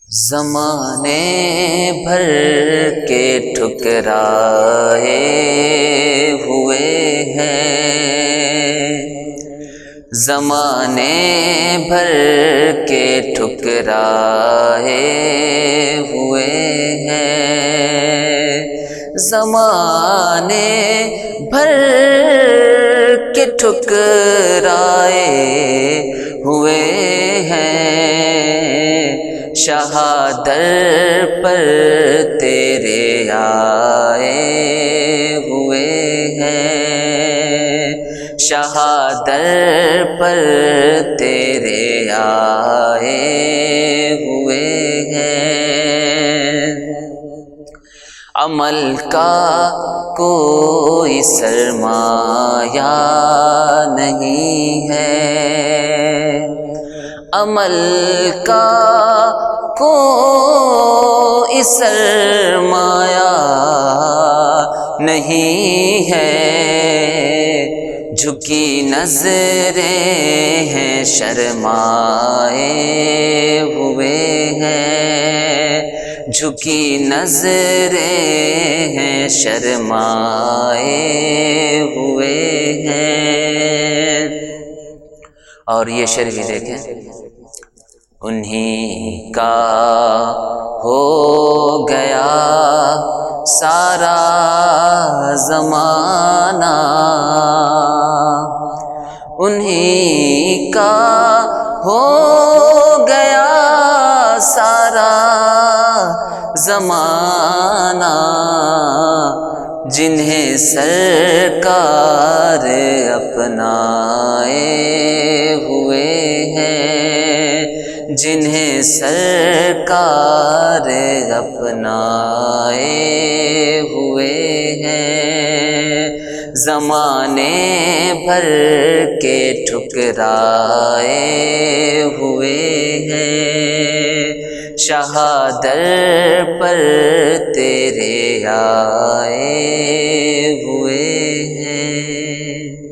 زمانے بھر کے ٹھکرائے ہوئے ہیں، زمانے بھر کے ٹھکرائے ہوئے ہیں، زمانے بھر کے ٹھکرائے ہوئے ہیں، شہادر پر تیرے آئے ہوئے ہیں، شہادر پر تیرے آئے ہوئے ہیں، عمل کا کوئی سرمایہ نہیں ہے، عمل کا کوئی سرمایہ نہیں ہے، جھکی نظریں ہیں شرمائے ہوئے ہیں، جھکی نظریں ہیں شرمائے ہوئے ہیں۔ اور یہ شعر بھی دیکھیں، انہی کا ہو گیا سارا زمانہ، انہی کا ہو گیا سارا زمانہ، جنہیں سرکار اپنائے ہوئے ہیں، جنہیں سرکار اپنائے ہوئے ہیں، زمانے بھر کے ٹھکرائے ہوئے ہیں، شہادر پر تیرے آئے